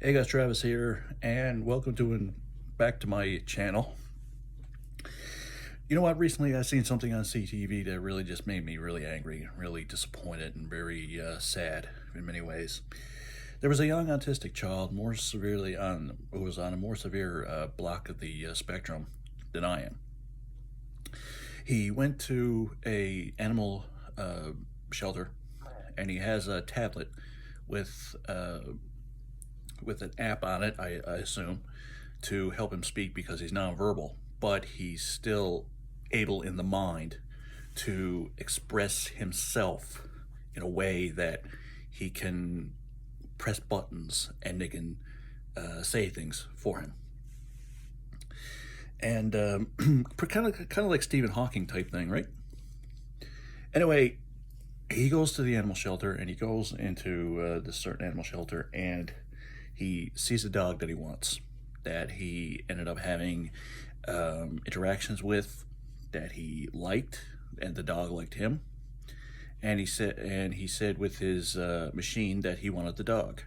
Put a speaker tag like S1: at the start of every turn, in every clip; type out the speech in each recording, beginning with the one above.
S1: Hey guys, Travis here, and welcome to back to my channel. You know what? Recently I seen something on CTV that really just made me really angry, really disappointed, and very sad in many ways. There was a young autistic child, who was on a more severe block of the spectrum than I am. He went to a animal shelter, and he has a tablet with an app on it, I assume, to help him speak because he's nonverbal, but he's still able in the mind to express himself in a way that he can press buttons and they can say things for him. And kind of like Stephen Hawking type thing, right? Anyway, he goes to the animal shelter, and he goes into this certain animal shelter, and he sees a dog that he wants, that he ended up having interactions with, that he liked, and the dog liked him. And he said with his machine that he wanted the dog.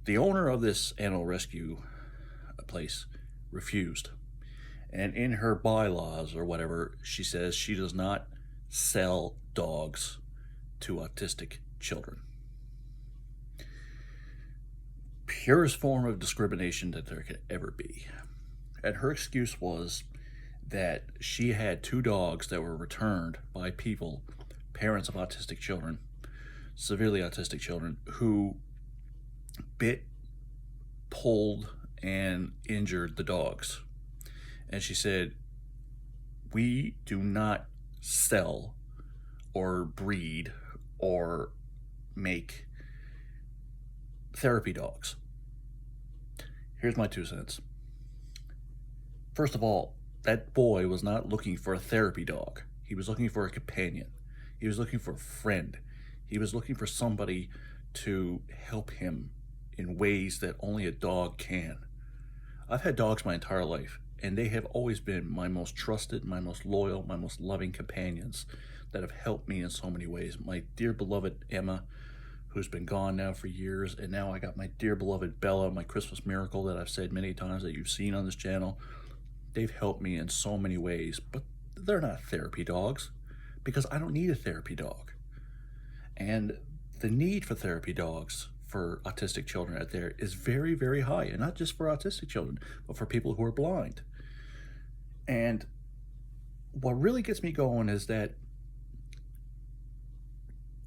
S1: The owner of this animal rescue place refused. And in her bylaws or whatever, she says she does not sell dogs to autistic children. Purest form of discrimination that there could ever be. And her excuse was that she had two dogs that were returned by people, parents of autistic children, severely autistic children, who bit, pulled, and injured the dogs. And she said, we do not sell or breed or make therapy dogs. Here's my 2 cents. First of all, that boy was not looking for a therapy dog. He was looking for a companion. He was looking for a friend. He was looking for somebody to help him in ways that only a dog can. I've had dogs my entire life, and they have always been my most trusted, my most loyal, my most loving companions that have helped me in so many ways. My dear beloved Emma, who's been gone now for years, and now I got my dear beloved Bella, my Christmas miracle that I've said many times that you've seen on this channel. They've helped me in so many ways, but they're not therapy dogs because I don't need a therapy dog. And the need for therapy dogs for autistic children out there is very, very high, and not just for autistic children, but for people who are blind. And what really gets me going is that,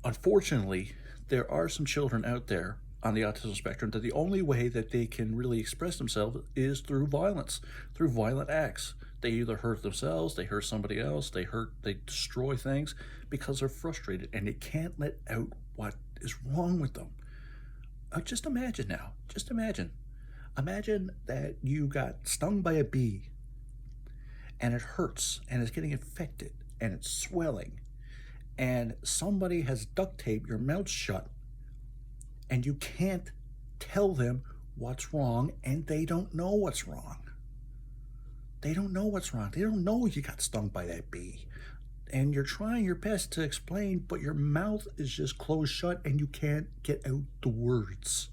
S1: unfortunately, there are some children out there on the autism spectrum that the only way that they can really express themselves is through violence, through violent acts. They either hurt themselves, they hurt somebody else, they destroy things because they're frustrated and they can't let out what is wrong with them. Just imagine now, Imagine that you got stung by a bee and it hurts and it's getting infected and it's swelling, and somebody has duct taped your mouth shut and you can't tell them what's wrong, and they don't know what's wrong. They don't know what's wrong. They don't know you got stung by that bee. And you're trying your best to explain, but your mouth is just closed shut and you can't get out the words.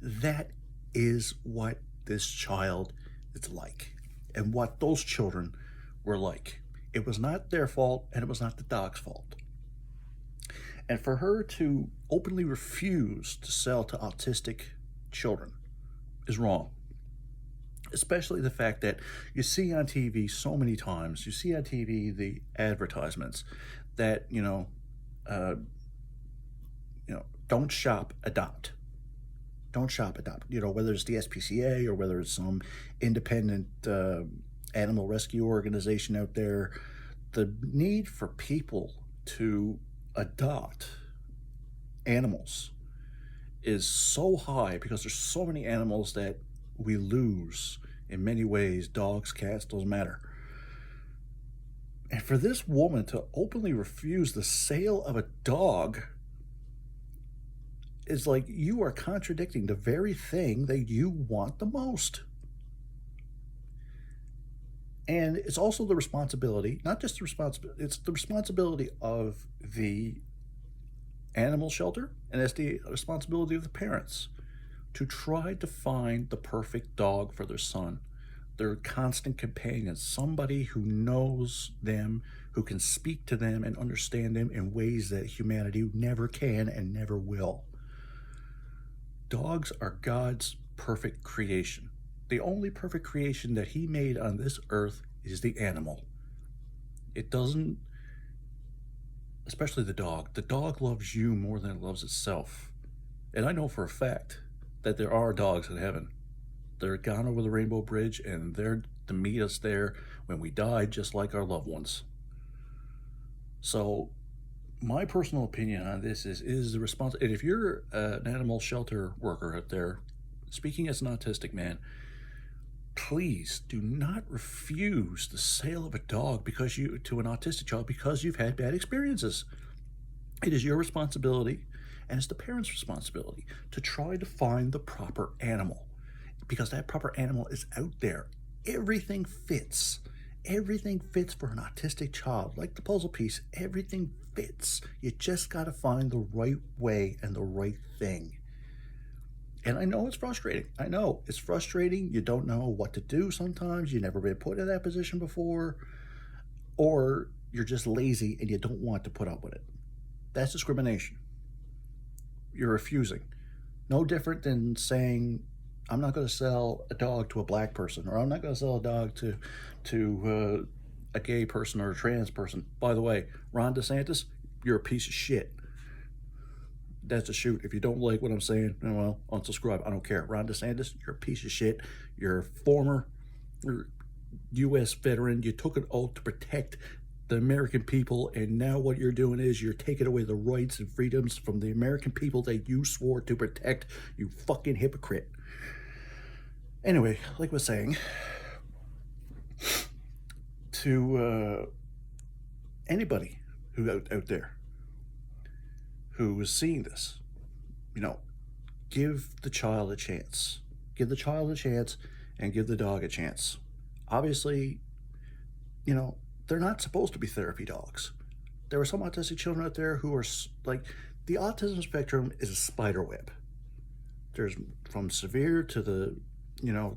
S1: That is what this child is like, and what those children were like. It was not their fault, and it was not the dog's fault. And for her to openly refuse to sell to autistic children is wrong. Especially the fact that you see on TV so many times, you see on TV the advertisements that, don't shop, adopt. Don't shop, adopt. Whether it's the SPCA or whether it's some independent animal rescue organization out there, the need for people to adopt animals is so high because there's so many animals that we lose in many ways. Dogs, cats, doesn't matter. And for this woman to openly refuse the sale of a dog is like you are contradicting the very thing that you want the most. And it's also the responsibility, not just the responsibility, it's the responsibility of the animal shelter, and it's the responsibility of the parents to try to find the perfect dog for their son, their constant companion, somebody who knows them, who can speak to them and understand them in ways that humanity never can and never will. Dogs are God's perfect creation. The only perfect creation that He made on this earth is the animal. It doesn't, especially the dog. The dog loves you more than it loves itself. And I know for a fact that there are dogs in heaven. They're gone over the Rainbow Bridge, and they're to meet us there when we die, just like our loved ones. So my personal opinion on this is the response. And if you're an animal shelter worker out there, speaking as an autistic man, please do not refuse the sale of a dog to an autistic child because you've had bad experiences. It is your responsibility, and it's the parent's responsibility to try to find the proper animal, because that proper animal is out there. Everything fits. Everything fits for an autistic child. Like the puzzle piece, everything fits. You just got to find the right way and the right thing. And I know it's frustrating. I know it's frustrating. You don't know what to do sometimes. You've never been put in that position before. Or you're just lazy and you don't want to put up with it. That's discrimination. You're refusing. No different than saying, I'm not going to sell a dog to a black person, or I'm not going to sell a dog to a gay person or a trans person. By the way, Ron DeSantis, you're a piece of shit. That's a shoot. If you don't like what I'm saying, well, unsubscribe. I don't care. Ron DeSantis, you're a piece of shit. You're a former U.S. veteran. You took an oath to protect the American people, and now what you're doing is you're taking away the rights and freedoms from the American people that you swore to protect, you fucking hypocrite. Anyway, like I was saying, to anybody who out there who is seeing this, give the child a chance. Give the child a chance and give the dog a chance. Obviously, they're not supposed to be therapy dogs. There are some autistic children out there who are like, the autism spectrum is a spider web. There's from severe to the,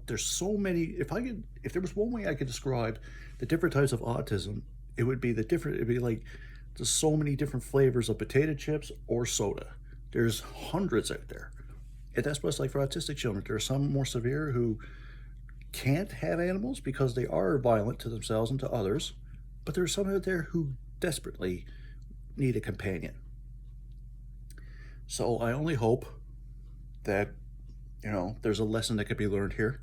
S1: there's so many. If there was one way I could describe the different types of autism, it'd be like there's so many different flavors of potato chips or soda. There's hundreds out there. And that's what it's like for autistic children. There are some more severe who can't have animals because they are violent to themselves and to others. But there are some out there who desperately need a companion. So I only hope that, there's a lesson that could be learned here.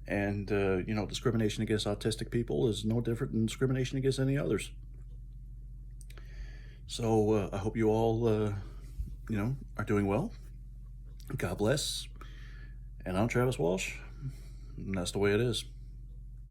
S1: And, discrimination against autistic people is no different than discrimination against any others. So I hope you all, are doing well. God bless. And I'm Travis Walsh, and that's the way it is.